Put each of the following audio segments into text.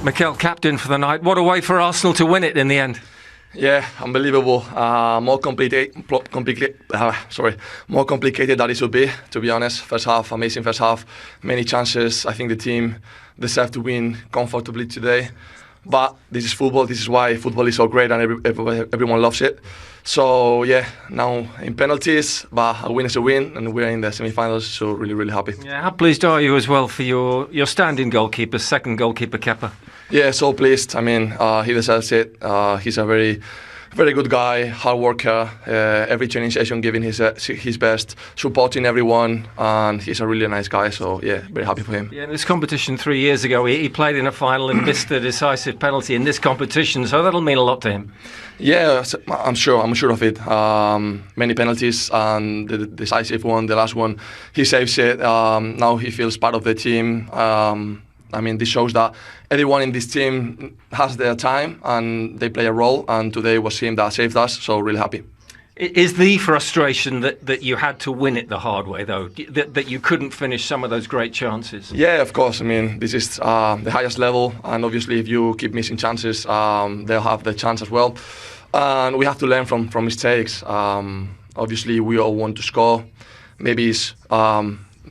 Mikel, captain for the night. What a way for Arsenal to win it in the end. Yeah, unbelievable. More complicated than it should be, to be honest. First half, amazing first half. Many chances. I think the team deserved to win comfortably today. But this is football. This is why football is so great and everyone loves it. So, yeah, now in penalties, but a win is a win, and we're in the semi-finals, so really, really happy. Yeah, how pleased are you as well for your standing goalkeeper, second goalkeeper, Kepa? Yeah, so pleased. I mean, he deserves it. He's a very, very good guy, hard worker. Every training session giving his best, supporting everyone, and he's a really nice guy. So yeah, very happy for him. Yeah, in this competition 3 years ago, he played in a final and missed the decisive penalty in this competition. So that'll mean a lot to him. Yeah, I'm sure of it. Many penalties, and the decisive one, the last one, he saves it. Now he feels part of the team. I mean, this shows that everyone in this team has their time and they play a role, and today was him that saved us, so really happy. Is the frustration that you had to win it the hard way, though, that you couldn't finish some of those great chances? Yeah, of course. I mean, this is the highest level, and obviously if you keep missing chances, they'll have the chance as well. And we have to learn from mistakes. Obviously, we all want to score. Maybe it's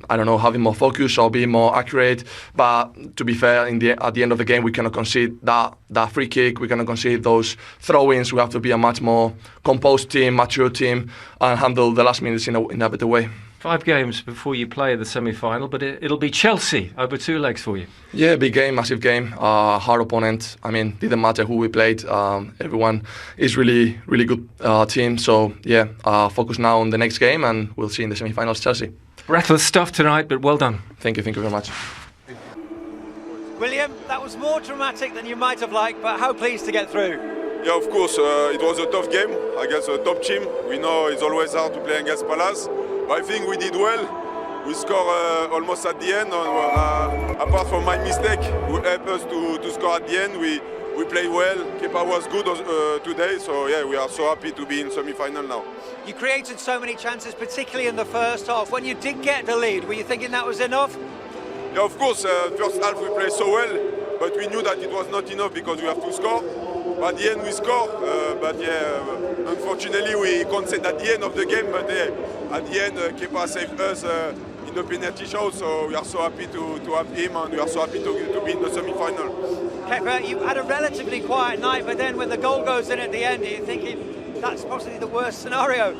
I don't know, having more focus or being more accurate. But to be fair, at the end of the game, we cannot concede that free kick. We cannot concede those throw-ins. We have to be a much more composed team, mature team, and handle the last minutes in a better way. 5 games before you play the semi-final, but it'll be Chelsea over 2 legs for you. Yeah, big game, massive game, hard opponent. I mean, didn't matter who we played. Everyone is really, really good team. So yeah, focus now on the next game, and we'll see in the semi-finals Chelsea. Breathless stuff tonight, but well done. Thank you very much. William, that was more dramatic than you might have liked, but how pleased to get through? Yeah, of course, it was a tough game against a top team. We know it's always hard to play against Palace, but I think we did well. We scored almost at the end. Apart from my mistake, who helped us to score at the end, we played well. Kepa was good today, so yeah, we are so happy to be in semi-final now. You created so many chances, particularly in the first half. When you did get the lead, were you thinking that was enough? Yeah, of course, first half we played so well, but we knew that it was not enough because we have to score. At the end we scored, but yeah, unfortunately we conceded at the end of the game, but at the end Kepa saved us in the penalty shot, so we are so happy to have him, and we are so happy to be in the semi-final. Kepa, you had a relatively quiet night, but then when the goal goes in at the end, are you thinking that's possibly the worst scenario?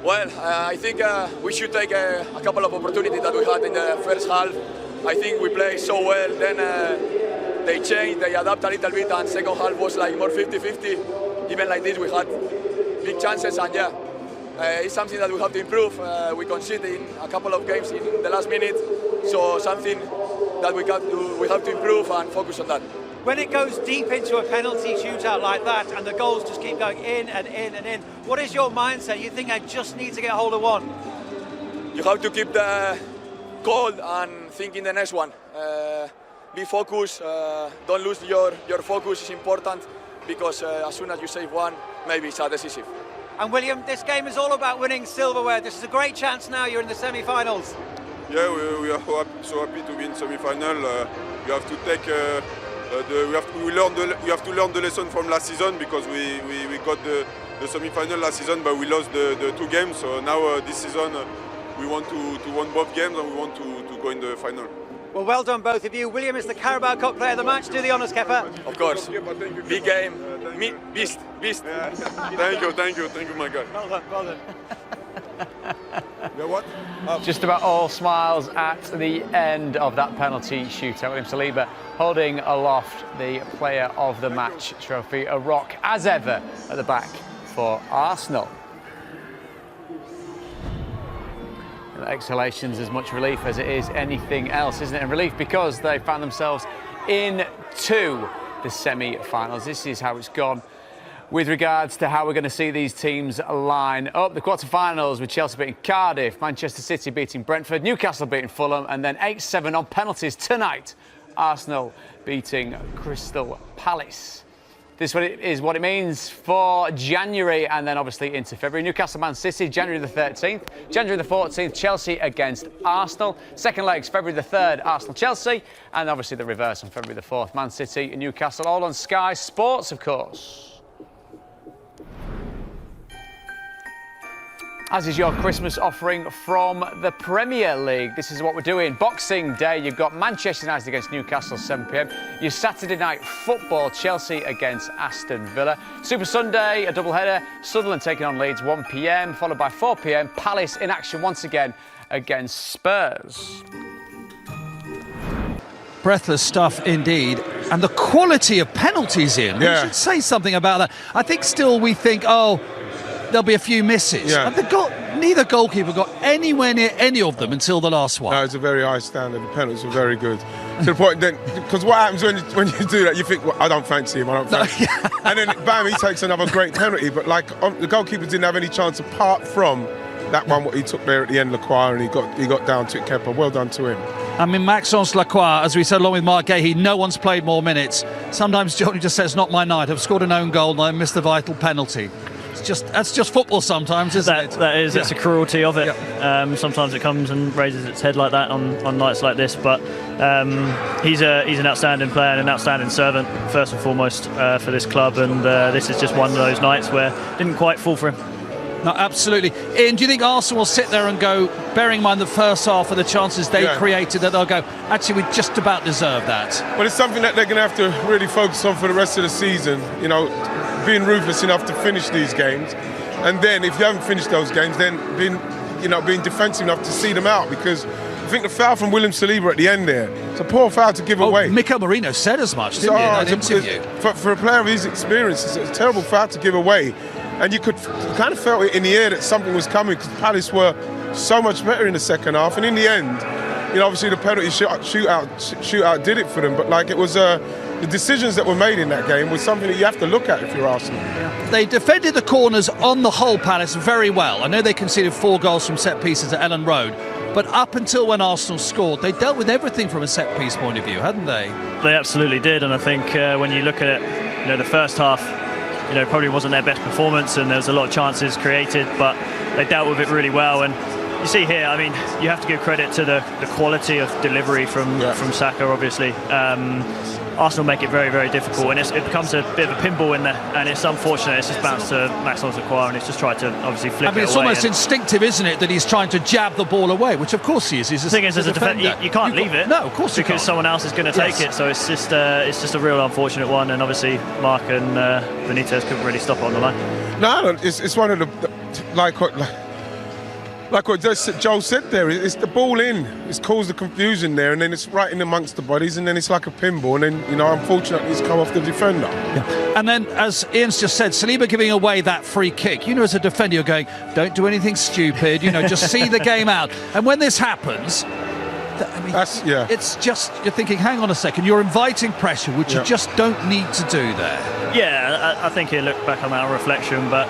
Well, I think we should take a couple of opportunities that we had in the first half. I think we played so well, then they changed, they adapt a little bit, and second half was like more 50-50. Even like this, we had big chances, and yeah, it's something that we have to improve. We conceded in a couple of games in the last minute, so something that we have to improve and focus on that. When it goes deep into a penalty shootout like that and the goals just keep going in and in and in, what is your mindset? You think I just need to get hold of one? You have to keep the cold and think in the next one. Be focused, don't lose your focus, is important, because as soon as you save one, maybe it's decisive. And William, this game is all about winning silverware. This is a great chance now, you're in the semi-finals. Yeah, we are so happy to be in semi-final. We have to take we have to learn the lesson from last season, because we got the semi-final last season, but we lost the 2 games. So now this season we want to win both games, and we want to go in the final. Well, well done both of you. William is the Carabao Cup player of the match. Do the honours, Kepa. Of course. Big game. Beast. Yeah. Thank you, my guy. Well done. Yeah, what? Just about all smiles at the end of that penalty shootout. William Saliba holding aloft the player of the match trophy. A rock, as ever, at the back for Arsenal. Exhalation's as much relief as it is anything else, isn't it? And relief because they found themselves into the semi-finals. This is how it's gone with regards to how we're going to see these teams line up. The quarter-finals with Chelsea beating Cardiff, Manchester City beating Brentford, Newcastle beating Fulham, and then 8-7 on penalties tonight. Arsenal beating Crystal Palace. This is what it means for January and then obviously into February. Newcastle Man City, January the 13th. January the 14th, Chelsea against Arsenal. Second legs, February the 3rd, Arsenal-Chelsea. And obviously the reverse on February the 4th, Man City and Newcastle, all on Sky Sports, of course. As is your Christmas offering from the Premier League. This is what we're doing. Boxing Day, you've got Manchester United against Newcastle, 7 p.m. Your Saturday night football, Chelsea against Aston Villa. Super Sunday, a double-header. Sunderland taking on Leeds, 1 p.m, followed by 4 p.m. Palace in action once again against Spurs. Breathless stuff indeed. And the quality of penalties in. We should say something about that. I think still we think, there'll be a few misses. Yeah. And neither goalkeeper got anywhere near any of them until the last one. No, it's a very high standard. The penalties were very good. To the point then, because what happens when you do that, you think, well, I don't fancy him, and then bam, he takes another great penalty. But the goalkeeper didn't have any chance apart from that one what he took there at the end, Lacroix, and he got down to it, Kepa. Well done to him. I mean, Maxence Lacroix, as we said, along with Mark Gahey, no one's played more minutes. Sometimes Johnny just says, not my night. I've scored an own goal and I missed the vital penalty. That's just football sometimes, isn't it? That is. It's a cruelty of it. Sometimes it comes and raises its head like that on nights like this. But he's an outstanding player and an outstanding servant, first and foremost, for this club. And this is just one of those nights where it didn't quite fall for him. No, absolutely. Ian, do you think Arsenal will sit there and go, bearing in mind the first half of the chances they created, that they'll go, actually, we just about deserve that? Well, it's something that they're going to have to really focus on for the rest of the season. You know, being ruthless enough to finish these games, and then if you haven't finished those games, then being defensive enough to see them out. Because I think the foul from William Saliba at the end there, it's a poor foul to give away. Mikel Merino said as much, didn't he, in that interview? For a player of his experience, it's a terrible foul to give away. And you kind of felt it in the air that something was coming, because Palace were so much better in the second half. And in the end, obviously the penalty shootout did it for them. But it was the decisions that were made in that game was something that you have to look at if you're Arsenal. They defended the corners on the whole, Palace, very well. I know they conceded 4 goals from set pieces at Ellen Road, but up until when Arsenal scored, they dealt with everything from a set piece point of view, hadn't they? They absolutely did, and I think when you look at it, the first half, probably wasn't their best performance, and there was a lot of chances created, but they dealt with it really well. And you see here, I mean, you have to give credit to the quality of delivery from Saka, obviously. Arsenal make it very, very difficult, and it becomes a bit of a pinball in there, and it's unfortunate. It's just bounced to Maxence Lacroix, and he's just tried to obviously flip it away. It's almost instinctive, isn't it, that he's trying to jab the ball away, which of course he is. The thing is, as a defender, you can't leave it. No, of course you can't. Because someone else is going to take it, so it's just a real unfortunate one, and obviously Mark and Benitez couldn't really stop it on the line. No, it's one of the like what Joel said there, it's the ball in. It's caused the confusion there, and then it's right in amongst the bodies, and then it's like a pinball, and then, unfortunately, it's come off the defender. Yeah. And then, as Ian's just said, Saliba giving away that free kick. As a defender, you're going, don't do anything stupid, just see the game out. And when this happens, it's just, you're thinking, hang on a second, you're inviting pressure, which you just don't need to do there. Yeah, I think he'll look back on that on reflection, but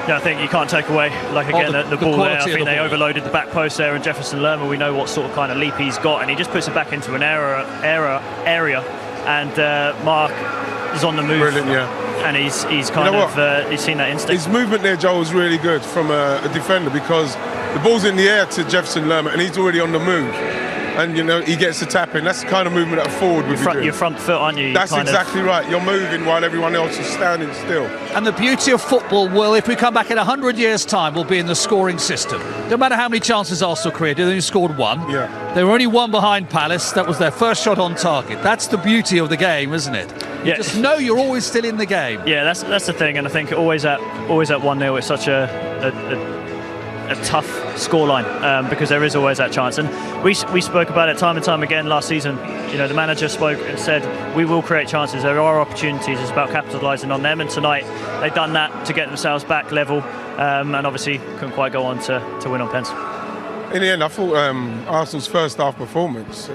I think you can't take away, the ball there. I think they overloaded the back post there, and Jefferson Lerma, we know what sort of kind of leap he's got, and he just puts it back into an area, and Mark is on the move. Brilliant, and he's kind of he's seen that instinct. His movement there, Joel, was really good from a defender, because the ball's in the air to Jefferson Lerma, and he's already on the move. And, he gets the tap in. That's the kind of movement that a forward would be doing. Your front foot, aren't you? That's exactly right. You're moving while everyone else is standing still. And the beauty of football will, if we come back in 100 years' time, will be in the scoring system. No matter how many chances Arsenal created, they only scored 1. Yeah. They were only 1 behind Palace. That was their first shot on target. That's the beauty of the game, isn't it? You just know you're always still in the game. Yeah, that's the thing. And I think always at 1-0, it's such a tough scoreline, because there is always that chance, and we spoke about it time and time again last season. The manager spoke and said we will create chances, there are opportunities, it's about capitalising on them, and tonight they've done that to get themselves back level, and obviously couldn't quite go on to win on pens. In the end, I thought Arsenal's first half performance,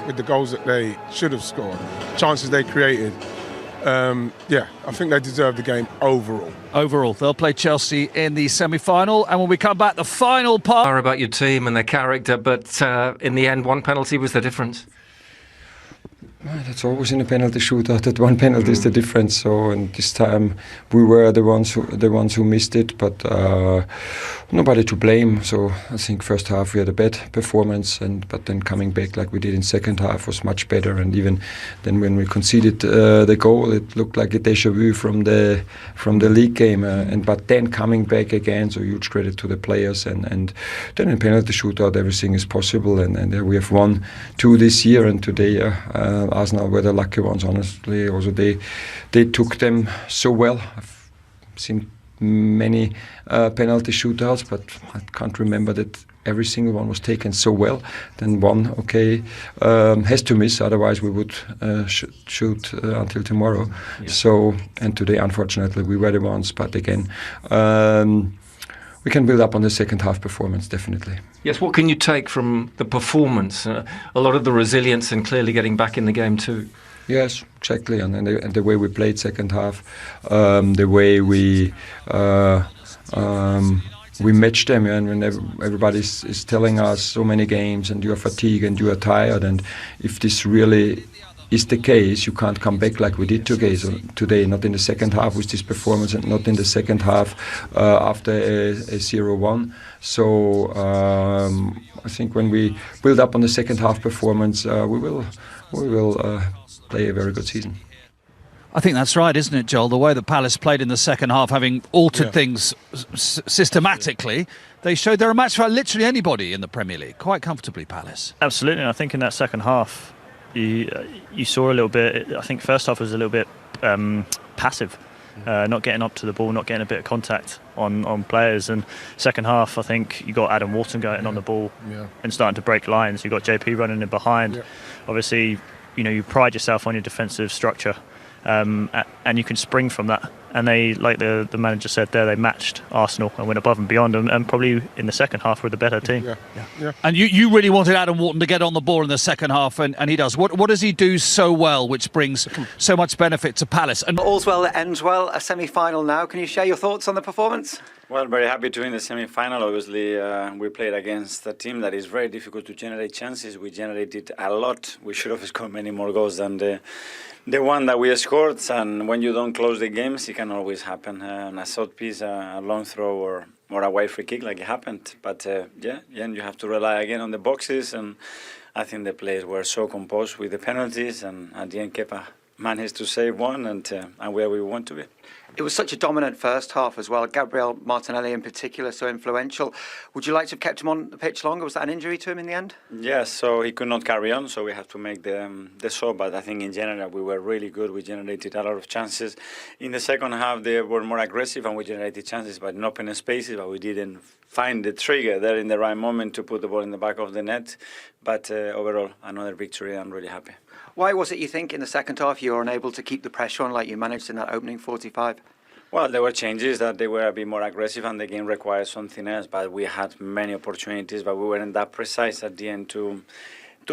with the goals that they should have scored, chances they created, I think they deserve the game overall. Overall, they'll play Chelsea in the semi-final, and when we come back, the final part. Are about your team and their character, but in the end, 1 penalty was the difference. That's always in a penalty shootout. That one penalty is the difference. So, and this time we were the ones who missed it, but nobody to blame. So I think first half we had a bad performance, but then coming back like we did in second half was much better. And even then when we conceded the goal, it looked like a déjà vu from the league game. But then coming back again, so huge credit to the players. And then in penalty shootout everything is possible. And we have won 2 this year, and today. Arsenal were the lucky ones, honestly. Also, they took them so well. I've seen many penalty shootouts, but I can't remember that every single one was taken so well. Then one, has to miss, otherwise we would shoot until tomorrow. Yeah. So, and today, unfortunately, we were the ones. But again, we can build up on the second half performance, definitely. Yes, what can you take from the performance? A lot of the resilience and clearly getting back in the game too. Yes, exactly, and the way we played second half, the way we matched them, and when everybody is telling us so many games and you are fatigued and you are tired, and if this really is the case, you can't come back like we did today, not in the second half with this performance, and not in the second half after a 0-1. So I think when we build up on the second half performance, we will play a very good season. I think that's right, isn't it, Joel? The way that Palace played in the second half, having altered things systematically, they showed they're a match for literally anybody in the Premier League, quite comfortably, Palace. Absolutely, and I think in that second half, you saw a little bit. I think first half was a little bit passive, not getting up to the ball, not getting a bit of contact on players. And second half, I think you got Adam Wharton going on the ball and starting to break lines. You got JP running in behind. Obviously, you pride yourself on your defensive structure, and you can spring from that. And they, like the manager said there, they matched Arsenal and went above and beyond them, and probably in the second half were the better team. Yeah. And you really wanted Adam Wharton to get on the ball in the second half, and he does. What does he do so well, which brings so much benefit to Palace? And all's well that ends well, a semi-final now. Can you share your thoughts on the performance? Well, very happy to win the semi-final. Obviously, we played against a team that is very difficult to generate chances. We generated a lot. We should have scored many more goals than the one that we scored. And when you don't close the games, it can always happen. A short piece, a long throw, or a wide free kick, like it happened. But you have to rely again on the boxes. And I think the players were so composed with the penalties. And at the end, Kepa managed to save one, and where we want to be. It was such a dominant first half as well. Gabriel Martinelli in particular, so influential. Would you like to have kept him on the pitch longer? Was that an injury to him in the end? Yes, so he could not carry on, so we have to make the sub. But I think in general we were really good. We generated a lot of chances. In the second half they were more aggressive and we generated chances but in open spaces, but we didn't find the trigger there in the right moment to put the ball in the back of the net. But overall, another victory. I'm really happy. Why was it, you think, in the second half you were unable to keep the pressure on like you managed in that opening 45? Well, there were changes that they were a bit more aggressive and the game required something else. But we had many opportunities, but we weren't that precise at the end to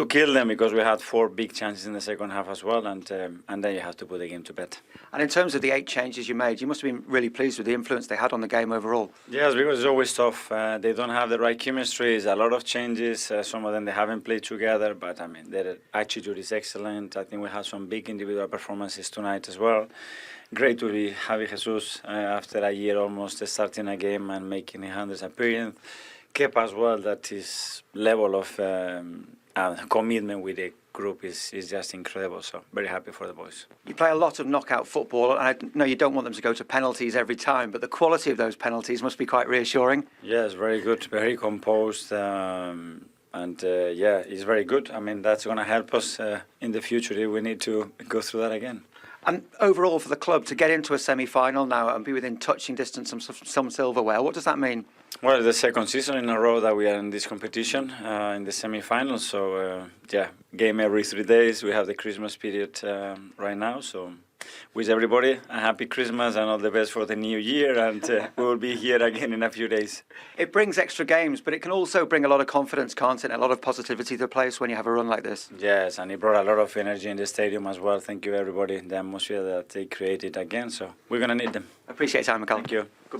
kill them because we had 4 big chances in the second half as well. And then you have to put the game to bed. And in terms of the 8 changes you made, you must have been really pleased with the influence they had on the game overall. Yes, because it's always tough. They don't have the right chemistry. It's a lot of changes. Some of them they haven't played together, but I mean their attitude is excellent. I think we had some big individual performances tonight as well. Great to be Javi Jesus after a year almost starting a game and making 100th appearance. Kepa as well, that his level of commitment with the group is just incredible, so very happy for the boys. You play a lot of knockout football, and I know you don't want them to go to penalties every time, but the quality of those penalties must be quite reassuring. Yes, very good, very composed, and it's very good. I mean, that's going to help us in the future if we need to go through that again. And overall for the club, to get into a semi-final now and be within touching distance of some silverware, what does that mean? Well, it's the second season in a row that we are in this competition, in the semi-finals. So, game every 3 days. We have the Christmas period right now. So, wish everybody a happy Christmas and all the best for the new year. And we will be here again in a few days. It brings extra games, but it can also bring a lot of confidence, can't it? And a lot of positivity to the players when you have a run like this. Yes, and it brought a lot of energy in the stadium as well. Thank you, everybody. The atmosphere that they created again. So, we're going to need them. Appreciate your time, Michael. Thank you. Good.